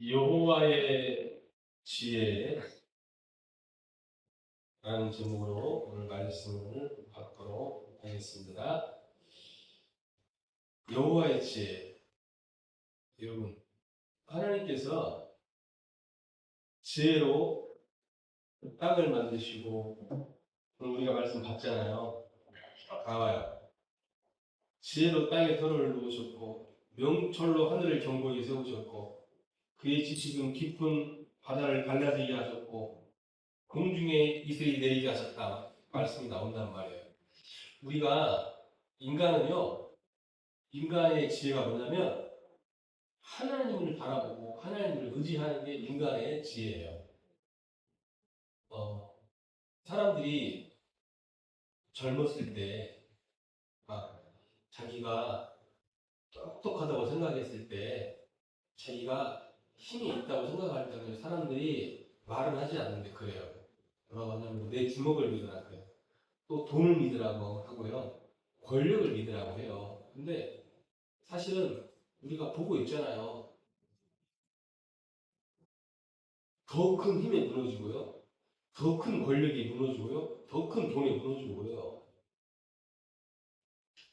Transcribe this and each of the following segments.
여호와의 지혜라는 제목으로 오늘 말씀을 받도록 하겠습니다. 여호와의 지혜. 여러분, 하나님께서 지혜로 땅을 만드시고 오늘 우리가 말씀 봤잖아요. 나와요. 지혜로 땅에 터를 놓으셨고 명철로 하늘을 견고히 세우셨고 그의 지식은 깊은 바다를 갈라지게 하셨고 공중에 이슬이 내리게 하셨다. 말씀이 나온단 말이에요. 우리가 인간은요, 인간의 지혜가 뭐냐면 하나님을 바라보고 하나님을 의지하는 게 인간의 지혜예요. 사람들이 젊었을 때 막 자기가 똑똑하다고 생각했을 때 자기가 힘이 있다고 생각할 때는 사람들이 말은 하지 않는데 그래요. 뭐라고 하냐면 내 주먹을 믿으라 그래요. 또 돈을 믿으라고 하고요. 권력을 믿으라고 해요. 근데 사실은 우리가 보고 있잖아요. 더 큰 힘에 무너지고요. 더 큰 권력이 무너지고요. 더 큰 돈에 무너지고요.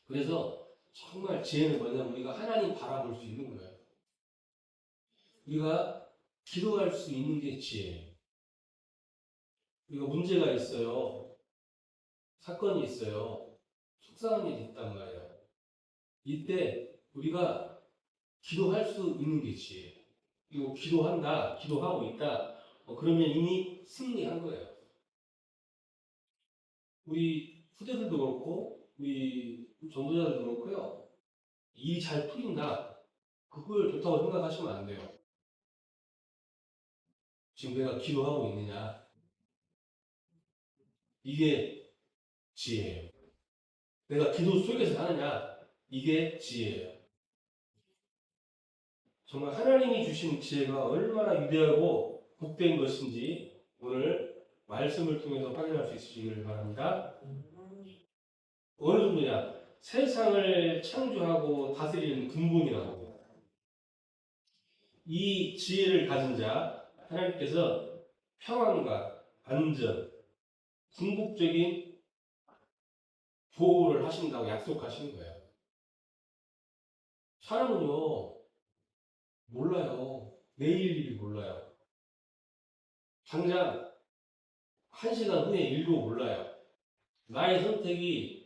그래서 정말 지혜는 뭐냐면 우리가 하나님 바라볼 수 있는 거예요. 우리가 기도할 수 있는 게 지혜예요. 우리가 문제가 있어요. 사건이 있어요. 속상한 일이 있단 말이에요. 이때 우리가 기도할 수 있는 게 지혜예요. 그리고 기도한다, 기도하고 있다. 그러면 이미 승리한 거예요. 우리 후대들도 그렇고, 우리 전도자들도 그렇고요. 일이 잘 풀린다. 그걸 좋다고 생각하시면 안 돼요. 지금 내가 기도하고 있느냐. 이게 지혜예요. 내가 기도 속에서 하느냐. 이게 지혜예요. 정말 하나님이 주신 지혜가 얼마나 위대하고 복된 것인지 오늘 말씀을 통해서 확인할 수 있으시기를 바랍니다. 어느 정도냐? 세상을 창조하고 다스리는 근본이라고. 이 지혜를 가진 자, 하나님께서 평안과 안전, 궁극적인 보호를 하신다고 약속하시는 거예요. 사람은요, 몰라요. 내일 일을 몰라요. 당장 1시간 후의 일도 몰라요. 나의 선택이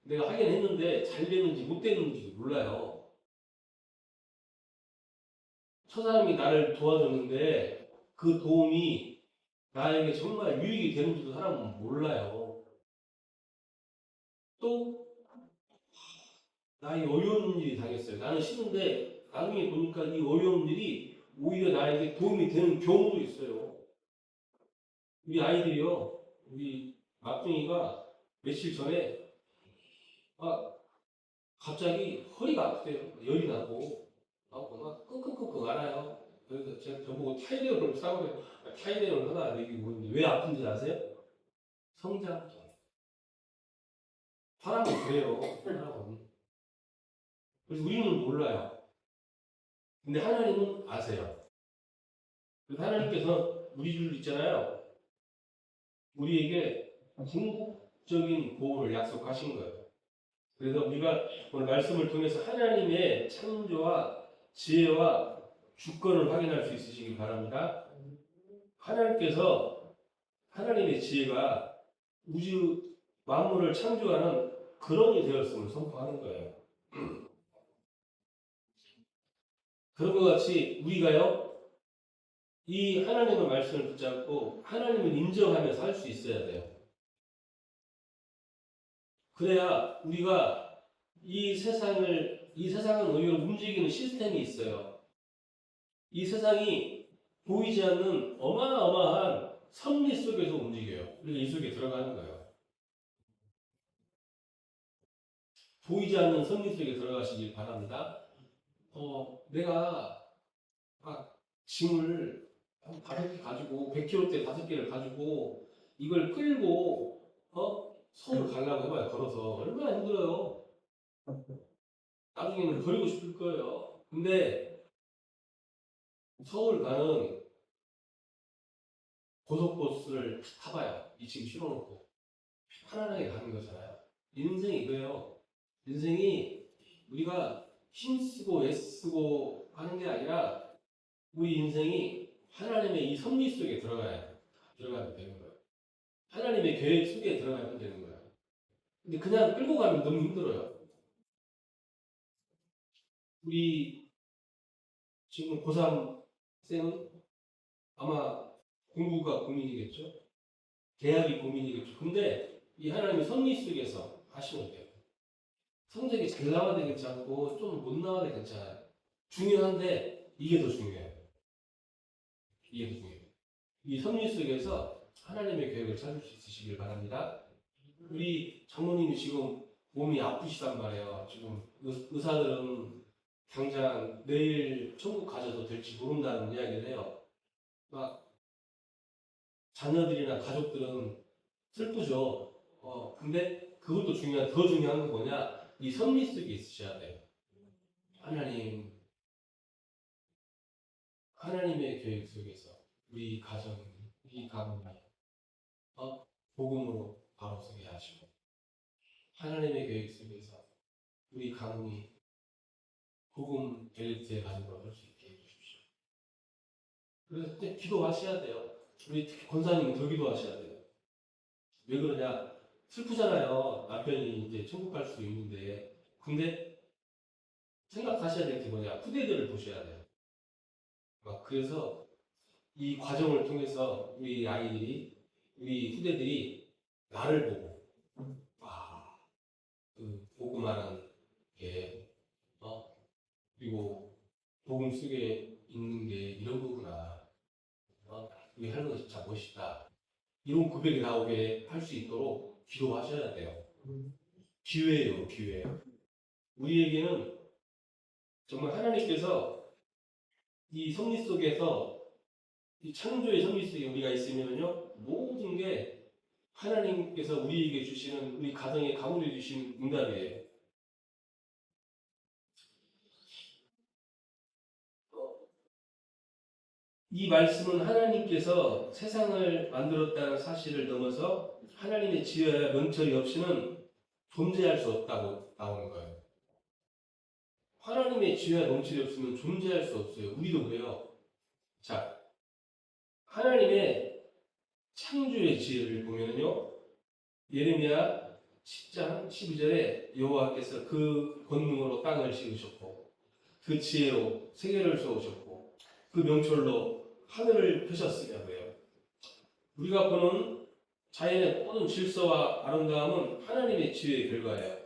내가 하긴 했는데 잘 되는지 못 되는지도 몰라요. 천사님이 나를 도와줬는데 그 도움이 나에게 정말 유익이 되는지도 사람은 몰라요. 또 나의 어려운 일이 당했어요. 나는 싫은데 나중에 보니까 이 어려운 일이 오히려 나에게 도움이 되는 경우도 있어요. 우리 아이들이요. 우리 막둥이가 며칠 전에 갑자기 허리가 아프대요. 열이 나고 막 끙끙끙끙 앓아요. 그래서 제가 저보고 타이레놀을 사오래요. 타이레놀 하나 내기고 있는데 왜 아픈지 아세요? 성장. 사람은 그래요. 사람은. 그래서 우리는 몰라요. 근데 하나님은 아세요. 그래서 하나님께서 우리 줄 있잖아요. 우리에게 궁극적인 보호를 약속하신 거예요. 그래서 우리가 오늘 말씀을 통해서 하나님의 창조와 지혜와 주권을 확인할 수 있으시기 바랍니다. 하나님께서 하나님의 지혜가 우주 만물을 창조하는 근원이 되었음을 선포하는 거예요. 그런 것 같이 우리가요, 이 하나님의 말씀을 붙잡고 하나님을 인정하며 살 수 있어야 돼요. 그래야 우리가 이 세상은 오히려 움직이는 시스템이 있어요. 이 세상이 보이지 않는 어마어마한 섭리 속에서 움직여요. 우리가 이 속에 들어가는 거예요. 보이지 않는 섭리 속에 들어가시길 바랍니다. 내가 짐을 한 5개 가지고 100kg대 5개를 가지고 이걸 끌고 서울 가려고 해봐요. 걸어서 얼마나 힘들어요. 나중에는 버리고 싶을 거예요. 근데 서울 가는 고속버스를 타봐요. 이 지금 실어놓고 편안하게 가는 거잖아요. 인생이 이거예요. 인생이 우리가 힘쓰고 애쓰고 하는 게 아니라 우리 인생이 하나님의 이 섭리 속에 들어가야 되는 거예요. 하나님의 계획 속에 들어가면 되는 거예요. 근데 그냥 끌고 가면 너무 힘들어요. 우리 지금 고3 쌤은 아마 공부가 고민이겠죠? 대학이 고민이겠죠. 근데 이 하나님의 섭리 속에서 하시면 돼요. 성적이 잘 나와도 괜찮고 좀 못 나와도 괜찮아요. 중요한데 이게 더 중요해요. 이게 더 중요해요. 이 섭리 속에서 하나님의 계획을 찾을 수 있으시길 바랍니다. 우리 장모님이 지금 몸이 아프시단 말이에요. 지금 의사들은 당장 내일 천국 가셔도 될지 모른다는 이야기를 해요. 막 자녀들이나 가족들은 슬프죠. 근데 그것도 더 중요한 건 뭐냐? 이 섭리 속에 있으셔야 돼요. 하나님의 계획 속에서 우리 가정, 우리 가문이 복음으로 바로 서게 하시고 하나님의 계획 속에서 우리 가문이 복음 벨트에 가지고 할 수 있게 해주십시오. 그래서 그때 기도하셔야 돼요. 우리 특히 권사님은 더 기도하셔야 돼요. 왜 그러냐? 슬프잖아요. 남편이 이제 천국 갈 수도 있는데. 근데 생각하셔야 될 게 뭐냐? 후대들을 보셔야 돼요. 그래서 이 과정을 통해서 우리 아이들이, 우리 후대들이 나를 보고, 그 복음하는 게, 그리고 복음 속에 있는 게 이런 거구나. 우리 할머니 진짜 멋있다. 이런 고백이 나오게 할 수 있도록 기도하셔야 돼요. 기회예요, 기회. 우리에게는 정말 하나님께서 이 섭리 속에서 이 창조의 섭리 속에 우리가 있으면요, 모든 게 하나님께서 우리에게 주시는, 우리 가정에 가문해 주신 응답이에요. 이 말씀은 하나님께서 세상을 만들었다는 사실을 넘어서 하나님의 지혜와 명철이 없이는 존재할 수 없다고 나오는 거예요. 하나님의 지혜와 명철이 없으면 존재할 수 없어요. 우리도 그래요. 자, 하나님의 창조의 지혜를 보면요, 예레미야 10장 12절에 여호와께서 그 권능으로 땅을 지으셨고 그 지혜로 세계를 세우셨고 그 명철로 하늘을 펴셨으며 그래요. 우리가 보는 자연의 모든 질서와 아름다움은 하나님의 지혜의 결과예요.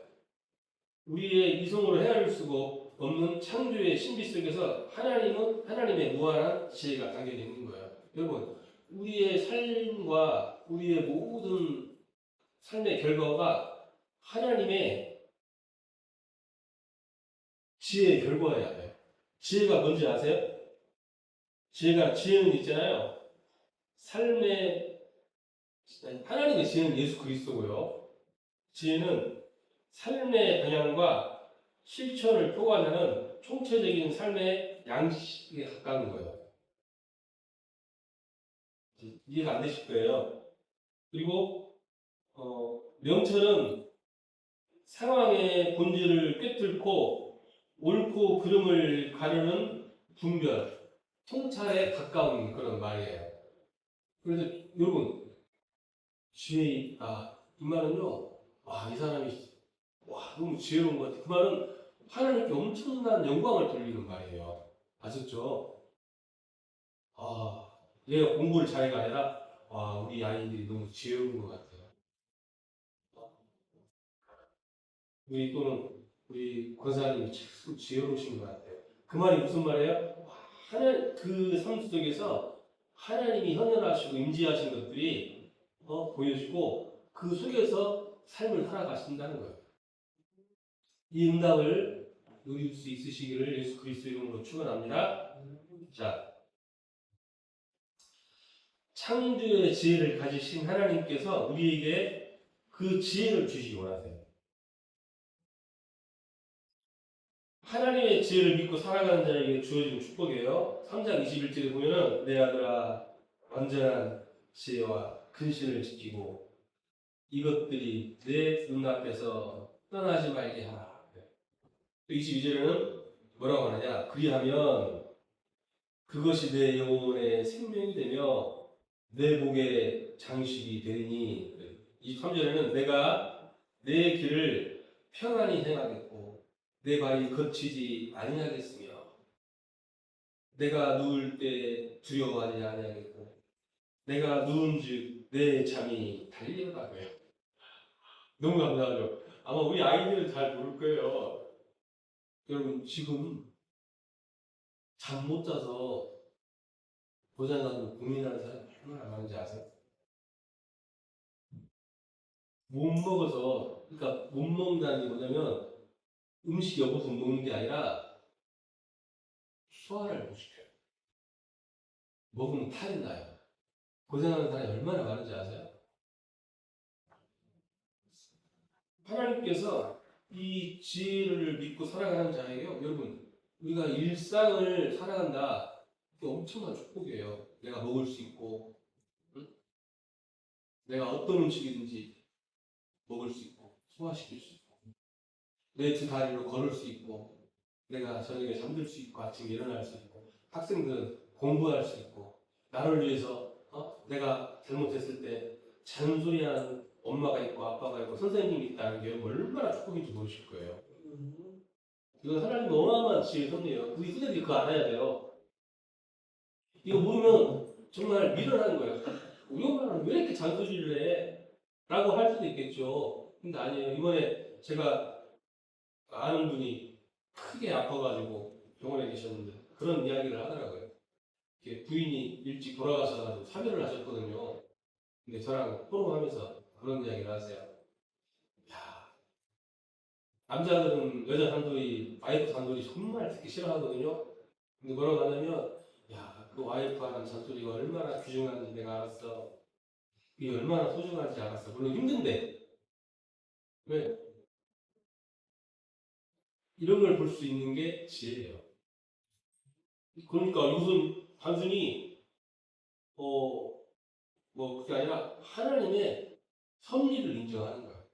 우리의 이성으로 헤아릴 수가 없는 창조의 신비 속에서 하나님은 하나님의 무한한 지혜가 담겨져 있는 거예요. 여러분, 우리의 삶과 우리의 모든 삶의 결과가 하나님의 지혜의 결과여야 돼요. 지혜가 뭔지 아세요? 지혜는 있잖아요. 하나님의 지혜는 예수 그리스도고요. 지혜는 삶의 방향과 실천을 포괄하는 총체적인 삶의 양식에 가까운 거예요. 이해가 안 되실 거예요. 그리고 명철은 상황의 본질을 꿰뚫고 옳고 그름을 가르는 분별, 통찰에 가까운 그런 말이에요. 그래서 여러분, 지혜 있다. 이 말은요, 이 사람이, 너무 지혜로운 것 같아. 그 말은 하나님께 엄청난 영광을 돌리는 말이에요. 아셨죠? 얘가 공부를 잘해가 아니라, 우리 아이들이 너무 지혜로운 것 같아요. 우리 권사님이 참 지혜로우신 것 같아요. 그 말이 무슨 말이에요? 그 삶 속에서 하나님이 현현하시고 임재하신 것들이 보여지고 그 속에서 삶을 살아가신다는 거예요. 이 응답을 누릴 수 있으시기를 예수 그리스도 이름으로 축원합니다. 자, 창조의 지혜를 가지신 하나님께서 우리에게 그 지혜를 주시기 원하세요. 하나님의 지혜를 믿고 살아가는 자에게 주어진 축복이에요. 3장 21절에 보면은 내 아들아 완전한 지혜와 근신을 지키고 이것들이 내 눈앞에서 떠나지 말게 하라. 22절에는 뭐라고 하느냐? 그리하면 그것이 내 영혼의 생명이 되며 내 목의 장식이 되리니 23절에는 내가 내 길을 평안히 행하겠고 내 발이 거치지 아니하겠으며 내가 누울 때 두려워하지 아니하겠고 내가 누운즉 내 잠이 달리더라고요. 너무 감사하죠. 아마 우리 아이들은 잘 모를 거예요. 여러분 지금 잠 못 자서 고장나서 고민하는 사람이 얼마나 많은지 아세요? 못 먹어서, 그러니까 못 먹는다는 게 뭐냐면 음식이 없어서 못 먹는 게 아니라 소화를 못 시켜요. 먹으면 탈이 나요. 고생하는 사람이 얼마나 많은지 아세요? 하나님께서 이 지혜를 믿고 살아가는 자에게요, 여러분, 우리가 일상을 살아간다. 그게 엄청난 축복이에요. 내가 먹을 수 있고, 응? 내가 어떤 음식이든지 먹을 수 있고, 소화시킬 수 있고, 내 두 다리로 걸을 수 있고, 내가 저녁에 잠들 수 있고, 아침에 일어날 수 있고, 학생들은 공부할 수 있고, 나를 위해서 내가 잘못했을 때 잔소리하는 엄마가 있고 아빠가 있고 선생님이 있다는 게 얼마나 축복인지 모르실 거예요. 이건 하나님 어마어마한 지혜의 섭리예요. 우리 후대들이 그거 알아야 돼요. 이거 모르면 정말 미련한 거예요. 우리 엄마는 왜 이렇게 잔소리를 해? 라고 할 수도 있겠죠. 근데 아니에요. 이번에 제가 아는 분이 크게 아파가지고 병원에 계셨는데 그런 이야기를 하더라고요. 부인이 일찍 돌아가셔가지고 사별을 하셨거든요. 근데 저랑 토론하면서 그런 이야기를 하세요. 야, 남자들은 여자 산소리, 와이프 산소리 정말 듣기 싫어하거든요. 근데 뭐라고 하냐면, 야, 그 와이프 하는 잔소리가 얼마나 귀중한지 내가 알았어. 이게 얼마나 소중한지 알았어. 물론 힘든데. 왜? 이런 걸 볼 수 있는 게 지혜예요. 그러니까 이것은 단순히, 그게 아니라 하나님의 섭리를 인정하는 거야.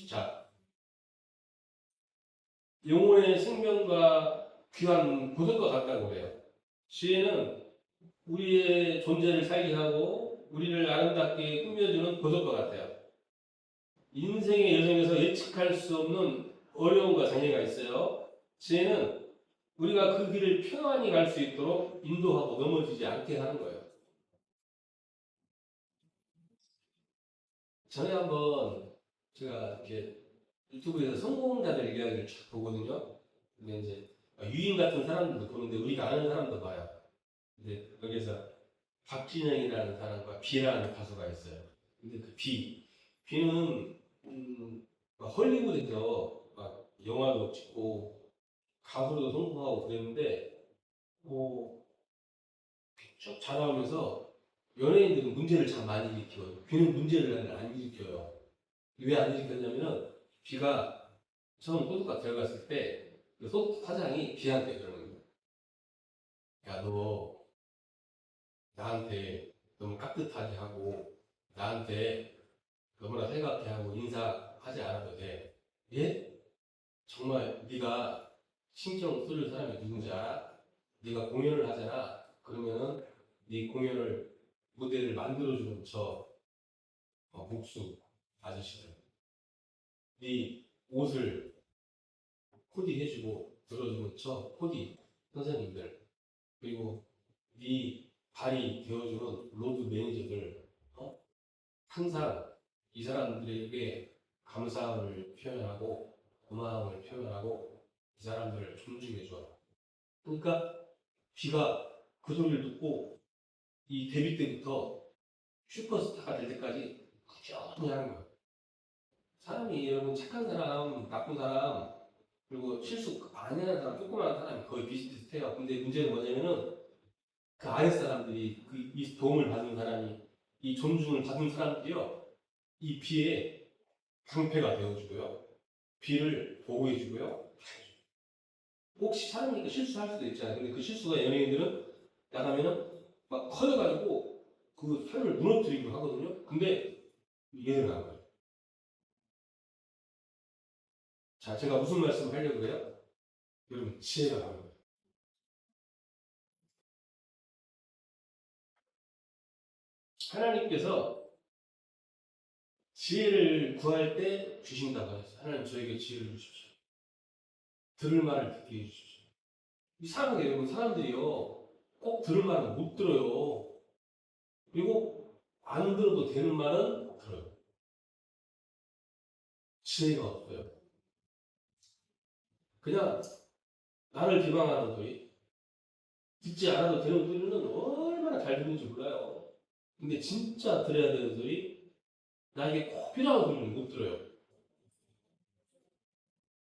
자, 영혼의 생명과 귀한 보석과 같다고 그래요. 지혜는 우리의 존재를 살게 하고 우리를 아름답게 꾸며주는 보석과 같아요. 인생의 여정에서 예측할 수 없는 어려움과 장애가 있어요. 지혜는 우리가 그 길을 평안히 갈 수 있도록 인도하고 넘어지지 않게 하는 거예요. 전에 한번 제가 이렇게 유튜브에서 성공자들 이야기를 쭉 보거든요. 근데 이제 유인 같은 사람들도 보는데 우리가 아는 사람도 봐요. 근데 여기서 박진영이라는 사람과 비라는 가수가 있어요. 근데 그 비는 막 헐리우드에서 막 영화도 찍고 가수로도 성공하고 그랬는데 쭉 자라오면서 연예인들은 문제를 참 많이 일으켜요. 비는 문제를 안 일으켜요. 왜 안 일으켰냐면은 비가 처음 소속가 들어갔을 때그 소속 사장이 비한테 그러는 거예요. 야, 너 나한테 너무 깍듯하게 하고 나한테 너무나 생각해 하고 인사하지 않아도 돼. 예? 정말 네가 신경 쓸 사람이 누군지 알아? 네가 공연을 하잖아. 그러면은 네 공연을 무대를 만들어주는 저 목수 아저씨들, 네 옷을 코디해주고 들어주는 저 코디 선생님들, 그리고 네 발이 되어주는 로드 매니저들, 항상 이 사람들에게 감사함을 표현하고 고마움을 표현하고 이 사람들을 존중해줘. 그러니까 비가 그 소리를 듣고 이 데뷔 때부터 슈퍼스타가 될 때까지 꾸준히 하는 거예요. 사람이 여러분 착한 사람, 나쁜 사람, 그리고 실수 많이 하는 사람, 조그마한 사람이 거의 비슷비슷해요. 근데 문제는 뭐냐면은 그 아랫 사람들이 이 도움을 받은 사람이 이 존중을 받은 사람들이요, 이 비에 방패가 되어주고요. 비를 보호해 주고요. 혹시 사람이니까 실수할 수도 있잖아요. 근데 그 실수가 연예인들은 나가면은 막 커져가지고 그 사람을 무너뜨리고 하거든요. 근데 얘는 안 그래요. 자, 제가 무슨 말씀을 하려고 해요? 여러분, 지혜가 나오는 거예요. 하나님께서 지혜를 구할 때 주신다고 하셨어요. 하나님 저에게 지혜를 주십시오. 들을 말을 듣게 해주십시오. 이상하게 여러분, 사람들이요, 꼭 들을 말은 못 들어요. 그리고 안 들어도 되는 말은 들어요. 지혜가 없어요. 그냥 나를 비방하는 소리, 듣지 않아도 되는 소리는 얼마나 잘 듣는지 몰라요. 근데 진짜 들어야 되는 소리, 나에게 꼭 필요한 소리는 못 들어요.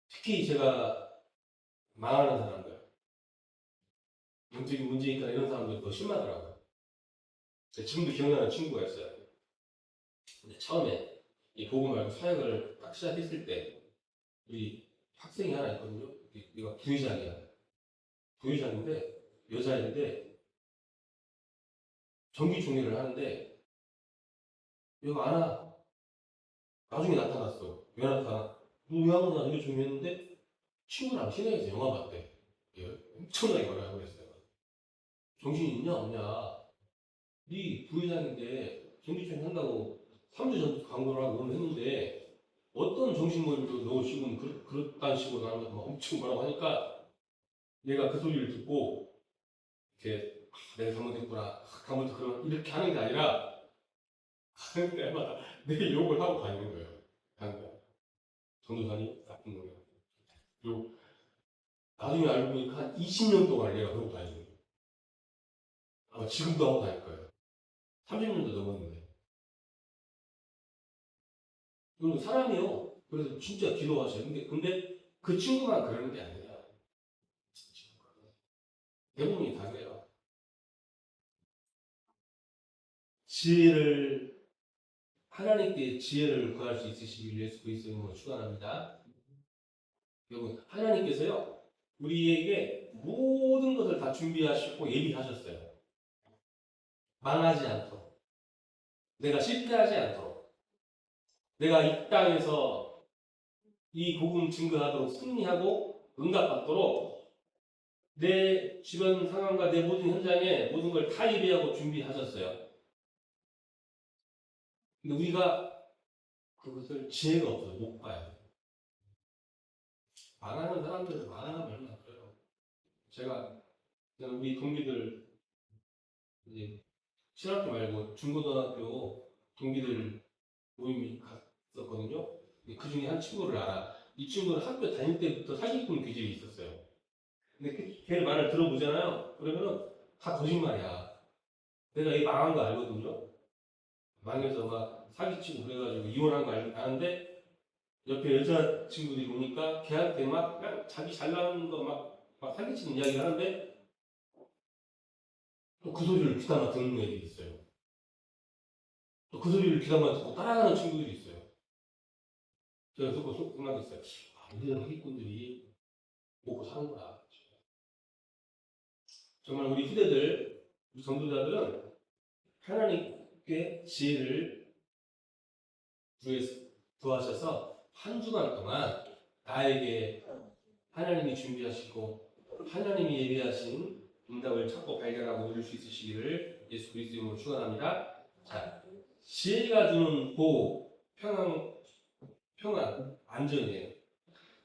특히 제가 망하는 사람들, 영적인 문제 있거나 이런 사람들이 더 심하더라고요. 지금도 기억나는 친구가 있어요. 근데 처음에 이 복음 말고 사역을 딱 시작했을 때 우리 학생이 하나 있거든요. 얘가 부회장이야. 부회장인데 여자인데 정기 총회를 하는데 얘가 안 와. 나중에 나타났어. 왜 나타나? 너왜 안 오나? 정기 총회했는데 친구랑 시내에서 영화 봤대. 얘 엄청나게 말하고 그랬어요. 정신 있냐 없냐? 네 부회장인데 정기 총회 한다고 3주 전부터 광고를 하고 오늘 했는데 어떤 정신머리로 너 지금 그렇다는 식으로 나는 막 엄청 뭐라고 하니까 얘가 그 소리를 듣고 이렇게 내가 잘못했구나 다음부터 그러면 이렇게 하는 게 아니라 하는 때마다 내 욕을 하고 다니는 거예요. 하는 거야. 전도사님 나쁜 놈이야. 그리고 나중에 알고 보니까 한 20년 동안 얘가 그러고 다니는 거예요. 아마 지금도 하고 다닐 거예요. 30년도 넘었는데. 그리고 사람이요. 그래서 진짜 기도하셔요. 근데 그 친구만 그러는 게 아니라 대부분이 다 그래요. 지혜를 하나님께 지혜를 구할 수 있으시길 예수 그리스도의 이름으로 축원합니다. 여러분 하나님께서요 우리에게 모든 것을 다 준비하시고 예비하셨어요. 망하지 않도록, 내가 실패하지 않도록, 내가 이 땅에서 이 복음 증거하도록 승리하고 응답받도록 내 주변 상황과 내 모든 현장에 모든 걸 다 예비하고 준비하셨어요. 근데 우리가 그것을 지혜가 없어서 못 봐요. 망하는 사람들은 망하면 얼마나 그래요. 제가 우리 동기들 이제 신학교 말고 중고등학교 동기들 모임이 갔었거든요. 그 중에 한 친구를 알아. 이 친구는 학교 다닐 때부터 사기꾼 기질이 있었어요. 근데 걔 말을 들어보잖아요. 그러면은 다 거짓말이야. 내가 이 망한 거 알거든요. 망해서 막 사기치고 그래가지고 이혼한 거 아는데 옆에 여자 친구들이 오니까 걔한테 막 그냥 자기 잘 나가는 거 막 사기치는 이야기를 하는데 또 그 소리를 귀담아 듣는 애들이 있어요. 또 그 소리를 귀담아 듣고 따라가는 친구들이 있어요. 제가 듣고 생각했어요. 아, 이런 사기꾼들이 먹고 사는구나. 정말 우리 후대들, 우리 전도자들은 하나님께 지혜를 구하셔서 한 주간 동안 나에게 하나님이 준비하시고 하나님이 예비하신 응답을 찾고 발견하고 누릴 수 있으시기를 예수 그리스도 이름으로 축원합니다. 자, 지혜가 주는 보호, 평안, 안전이에요.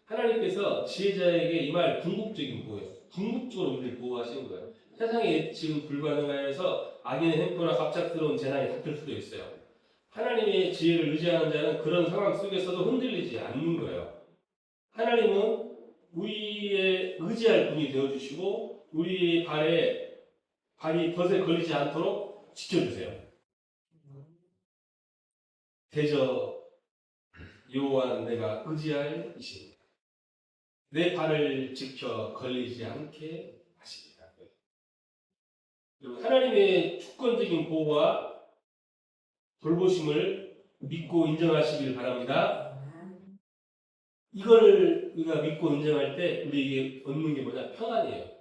하나님께서 지혜자에게 이 말 궁극적인 보호예요. 궁극적으로 우리를 보호하시는 거예요. 세상에 지금 불가능하여서 악인의 횡포나 갑작스러운 재난이 닥칠 수도 있어요. 하나님의 지혜를 의지하는 자는 그런 상황 속에서도 흔들리지 않는 거예요. 하나님은 우리의 의지할 분이 되어주시고 우리 발이 덫에 걸리지 않도록 지켜주세요. 대저 여호와는 내가 의지할 이신 내 발을 지켜 걸리지 않게 하시리라. 하나님의 주권적인 보호와 돌보심을 믿고 인정하시길 바랍니다. 이걸 우리가 믿고 인정할 때 우리에게 얻는 게 뭐냐? 평안이에요.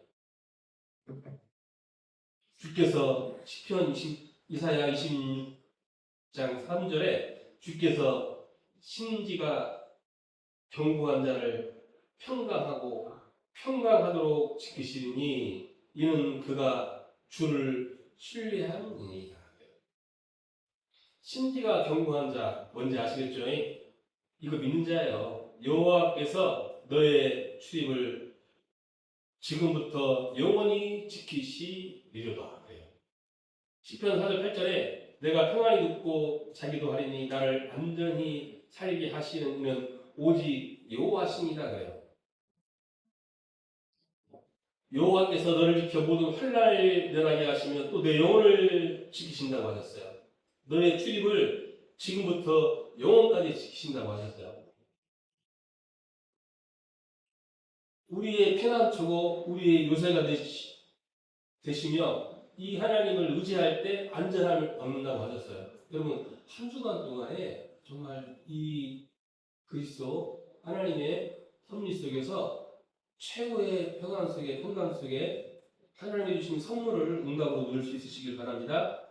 주께서 시편 20, 이사야 26장 3절에 주께서 심지가 견고한 자를 평강하도록 지키시니 이는 그가 주를 신뢰함이니이다. 심지가 견고한 자 뭔지 아시겠죠? 이거 믿는 자예요. 여호와께서 너의 출입을 지금부터 영원히 지키시리로다. 그래요. 시편 4절 8절에 내가 평안히 눕고 자기도 하리니 나를 안전히 살게 하시는 이는 오직 여호와시니라 그래요. 여호와께서 너를 지켜 모든 환난을 면하게 하시면 또 내 영혼을 지키신다고 하셨어요. 너의 출입을 지금부터 영원까지 지키신다고 하셨어요. 우리의 피난처고 우리의 요새가 되시며 이 하나님을 의지할 때 안전함을 얻는다고 하셨어요. 여러분 한 주간 동안에 정말 이 그리스도 하나님의 섭리 속에서 최고의 평안 속에 하나님이 주신 선물을 응답으로 누릴 수 있으시길 바랍니다.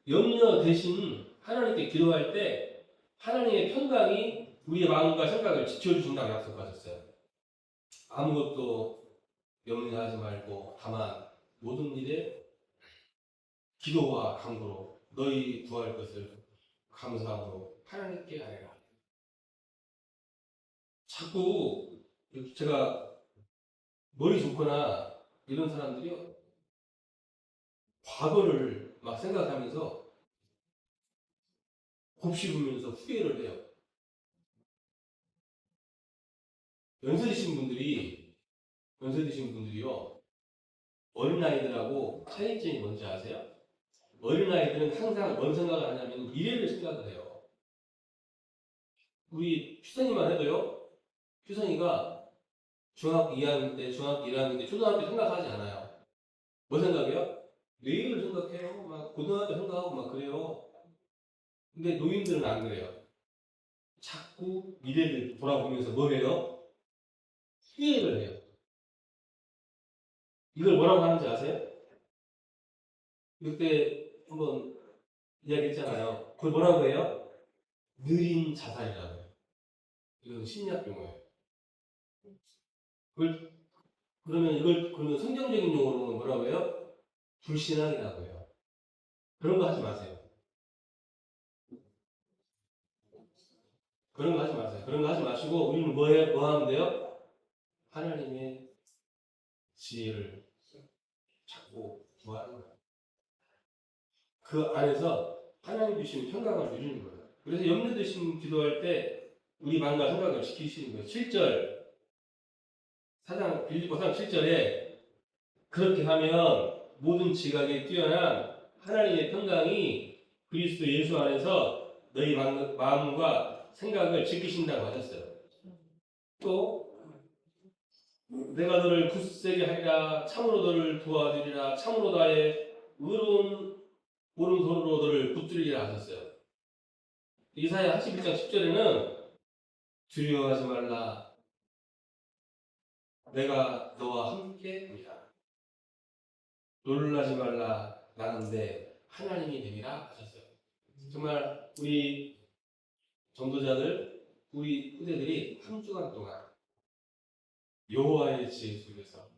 염려 대신 하나님께 기도할 때 하나님의 평강이 우리의 마음과 생각을 지켜주신다고 약속하셨어요. 아무것도 염려하지 말고 다만 모든 일에 기도와 간구로 너희 구할 것을 감사함으로 하나님께 아뢰라. 자꾸 제가 머리 좋거나 이런 사람들이요 과거를 막 생각하면서 곱씹으면서 후회를 해요. 연세 드신 분들이요 어린아이들하고 차이점이 뭔지 아세요? 어린아이들은 항상 뭔 생각을 하냐면 미래를 생각을 해요. 우리 휴선이만 해도요 휴선이가 중학교 2학년 때 초등학교 생각하지 않아요. 뭐 생각해요? 내일을 생각해요. 막 고등학교 생각하고 막 그래요. 근데 노인들은 안 그래요. 자꾸 미래를 돌아보면서 뭘 해요? 후회를 해요. 이걸 뭐라고 하는지 아세요? 그때 한번 이야기했잖아요. 그걸 뭐라고 해요? 느린 자살이라고 해요. 이건 심리학 용어예요. 그러면 성경적인 용어로는 뭐라고 해요? 불신앙이라고 해요. 그런 거 하지 마세요. 그런 거 하지 마세요. 그런 거 하지 마시고 우리는 뭐 하면 돼요? 하나님의 지혜를 찾고 구하는 거예요. 그 안에서 하나님 주시는 평강을 누리는 거예요. 그래서 염려 드신 기도할 때 우리 마음과 생각을 지키시는 거예요. 7절 빌립보 4장 7절에 그렇게 하면 모든 지각에 뛰어난 하나님의 평강이 그리스도 예수 안에서 너희 마음과 생각을 지키신다고 하셨어요. 또 내가 너를 굳세게 하리라 참으로 너를 도와주리라 참으로 나의 의로운 오른손으로 너를 붙들리라 하셨어요. 이사야 41장 10절에는 두려워하지 말라 내가 너와 함께 함이라 놀라지 말라 나는 내 하나님이 됨이라 하셨어요. 정말 우리 전도자들 우리 후대들이 한 주간 동안 여호와의 지혜 속에서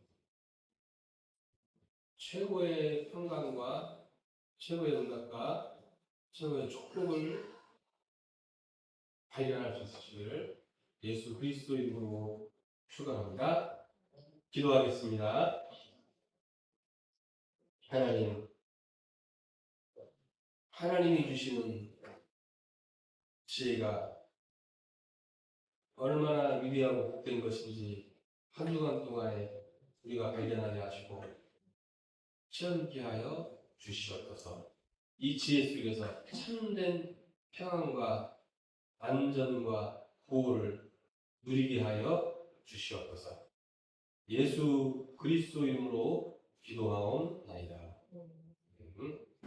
최고의 평강과 최고의 응답과 최고의 축복을 발견할 수 있으시기를 예수 그리스도 이름으로 축원합니다. 기도하겠습니다. 하나님이 주시는 지혜가 얼마나 위대하고 복된 것인지 한 주간 동안에 우리가 발견하게 하시고 체험케 하여 주시옵소서. 이 지혜 속에서 참된 평안과 안전과 보호를 누리게 하여 주시옵소서. 예수 그리스도 이름으로 기도하옵나이다.